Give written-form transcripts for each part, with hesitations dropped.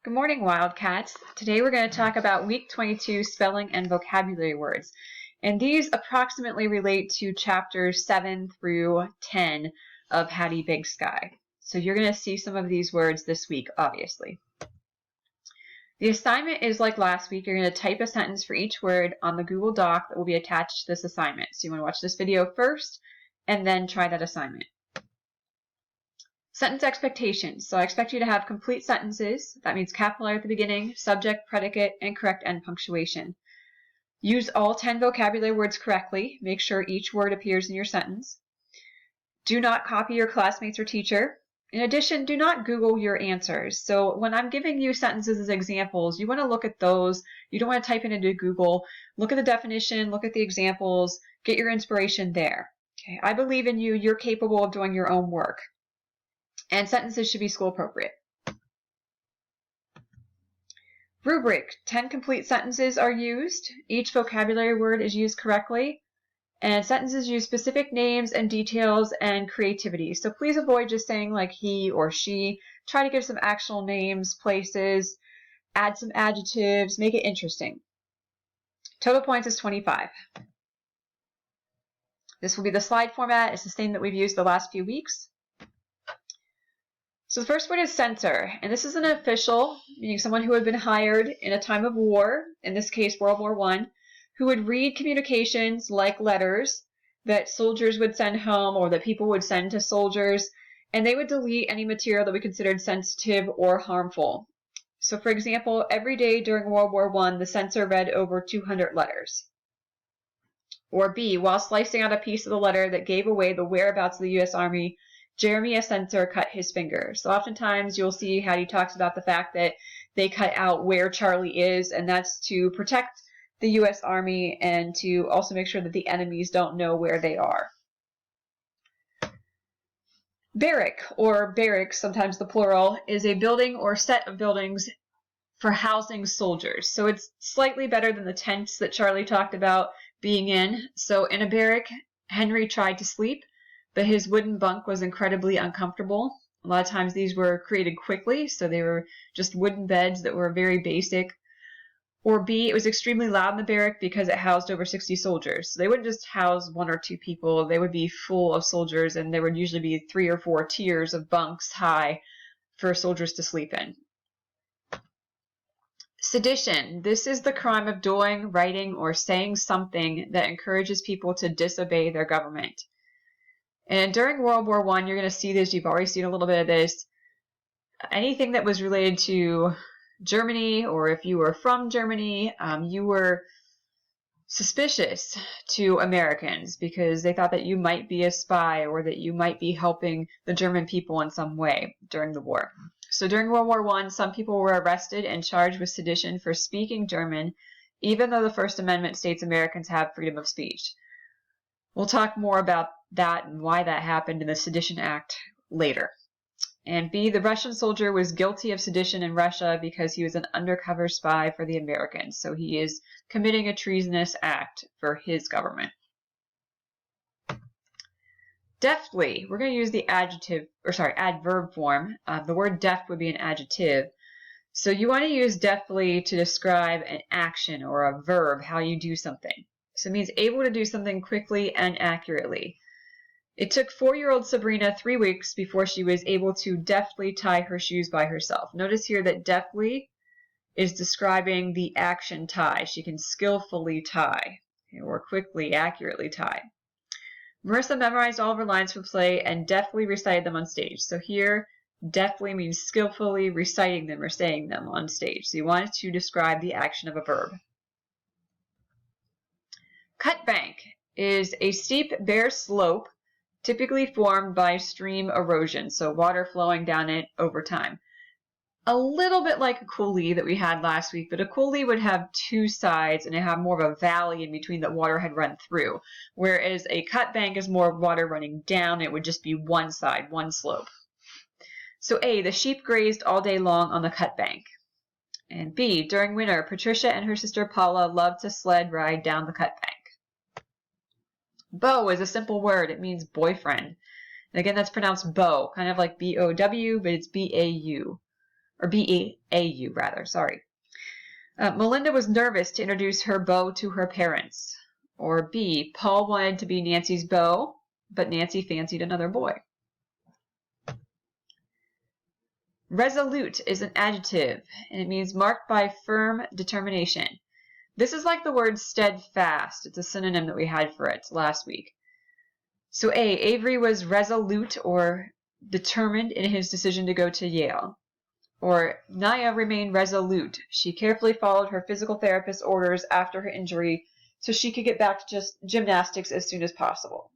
Good morning, Wildcats. Today we're going to talk about Week 22 spelling and vocabulary words. And these approximately relate to chapters 7 through 10 of Hattie Big Sky. So you're going to see some of these words this week, obviously. The assignment is like last week. You're going to type a sentence for each word on the Google Doc that will be attached to this assignment. So you want to watch this video first and then try that assignment. Sentence expectations. So I expect you to have complete sentences. That means capital R at the beginning, subject, predicate, and correct end punctuation. Use all 10 vocabulary words correctly. Make sure each word appears in your sentence. Do not copy your classmates or teacher. In addition, do not Google your answers. So when I'm giving you sentences as examples, you want to look at those. You don't want to type it into Google. Look at the definition, look at the examples, get your inspiration there. Okay, I believe in you. You're capable of doing your own work. And sentences should be school appropriate. Rubric. 10 complete sentences are used. Each vocabulary word is used correctly. And sentences use specific names and details and creativity. So please avoid just saying like he or she. Try to give some actual names, places, add some adjectives, make it interesting. Total points is 25. This will be the slide format. It's the same that we've used the last few weeks. So the first word is censor, and this is an official, meaning someone who had been hired in a time of war, in this case World War I, who would read communications like letters that soldiers would send home or that people would send to soldiers, and they would delete any material that we considered sensitive or harmful. So for example, every day during World War I, the censor read over 200 letters. Or B, while slicing out a piece of the letter that gave away the whereabouts of the U.S. Army, Jeremy, a censor, cut his finger. So oftentimes you'll see Hattie talks about the fact that they cut out where Charlie is, and that's to protect the U.S. Army and to also make sure that the enemies don't know where they are. Barrack, or barracks, sometimes the plural, is a building or set of buildings for housing soldiers. So it's slightly better than the tents that Charlie talked about being in. So in a barrack, Henry tried to sleep, but his wooden bunk was incredibly uncomfortable. A lot of times these were created quickly, so they were just wooden beds that were very basic. Or B, it was extremely loud in the barrack because it housed over 60 soldiers. So they wouldn't just house 1 or 2 people, they would be full of soldiers, and there would usually be 3 or 4 tiers of bunks high for soldiers to sleep in. Sedition. This is the crime of doing, writing, or saying something that encourages people to disobey their government. And during World War I, you're going to see this, you've already seen a little bit of this. Anything that was related to Germany, or if you were from Germany, you were suspicious to Americans because they thought that you might be a spy or that you might be helping the German people in some way during the war. So during World War I, some people were arrested and charged with sedition for speaking German, even though the First Amendment states Americans have freedom of speech. We'll talk more about that and why that happened in the Sedition Act later. And B, the Russian soldier was guilty of sedition in Russia because he was an undercover spy for the Americans. So he is committing a treasonous act for his government. Deftly, we're going to use the adverb form. The word deft would be an adjective. So you want to use deftly to describe an action or a verb, how you do something. So it means able to do something quickly and accurately. It took 4-year-old Sabrina 3 weeks before she was able to deftly tie her shoes by herself. Notice here that deftly is describing the action tie. She can skillfully tie or quickly, accurately tie. Marissa memorized all of her lines from play and deftly recited them on stage. So here, deftly means skillfully reciting them or saying them on stage. So you want to describe the action of a verb. Cut bank is a steep, bare slope typically formed by stream erosion, so water flowing down it over time. A little bit like a coulee that we had last week, but a coulee would have 2 sides and it have more of a valley in between that water had run through, whereas a cut bank is more water running down. It would just be one side, one slope. So A, the sheep grazed all day long on the cut bank. And B, during winter, Patricia and her sister Paula loved to sled ride down the cut bank. Beau is a simple word. It means boyfriend. And again, that's pronounced beau, kind of like B-O-W, but it's B-A-U. or B-A-U rather, sorry. Melinda was nervous to introduce her beau to her parents. Or B, Paul wanted to be Nancy's beau, but Nancy fancied another boy. Resolute is an adjective, and it means marked by firm determination. This is like the word steadfast. It's a synonym that we had for it last week. So A, Avery was resolute or determined in his decision to go to Yale. Or Naya remained resolute. She carefully followed her physical therapist's orders after her injury so she could get back to just gymnastics as soon as possible.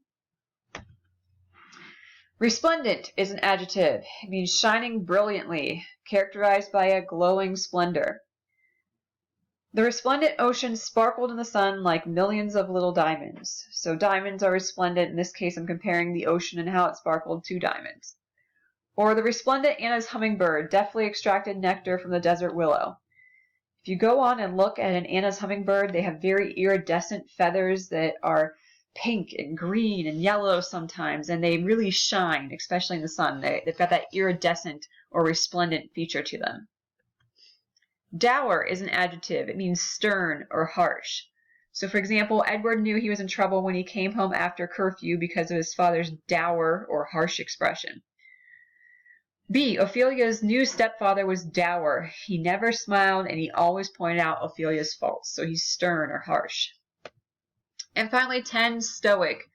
Resplendent is an adjective. It means shining brilliantly, characterized by a glowing splendor. The resplendent ocean sparkled in the sun like millions of little diamonds. So diamonds are resplendent. In this case, I'm comparing the ocean and how it sparkled to diamonds. Or the resplendent Anna's hummingbird deftly extracted nectar from the desert willow. If you go on and look at an Anna's hummingbird, they have very iridescent feathers that are pink and green and yellow sometimes, and they really shine, especially in the sun. They've got that iridescent or resplendent feature to them. Dour is an adjective. It means stern or harsh. So, for example, Edward knew he was in trouble when he came home after curfew because of his father's dour or harsh expression. B, Ophelia's new stepfather was dour. He never smiled and he always pointed out Ophelia's faults. So he's stern or harsh. And finally, 10, stoic.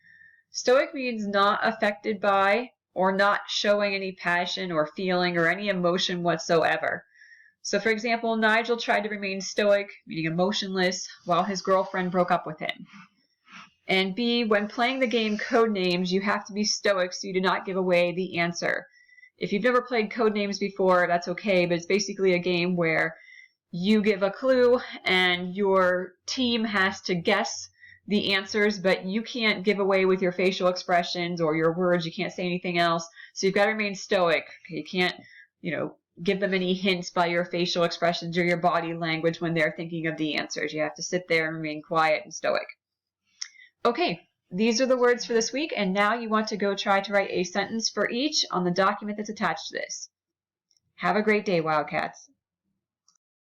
Stoic means not affected by or not showing any passion or feeling or any emotion whatsoever. So, for example, Nigel tried to remain stoic, meaning emotionless, while his girlfriend broke up with him. And B, when playing the game Codenames, you have to be stoic so you do not give away the answer. If you've never played Codenames before, that's okay, but it's basically a game where you give a clue and your team has to guess the answers, but you can't give away with your facial expressions or your words. You can't say anything else. So you've got to remain stoic. You can't, give them any hints by your facial expressions or your body language when they're thinking of the answers. You have to sit there and remain quiet and stoic. Okay, these are the words for this week, and now you want to go try to write a sentence for each on the document that's attached to this. Have a great day, Wildcats.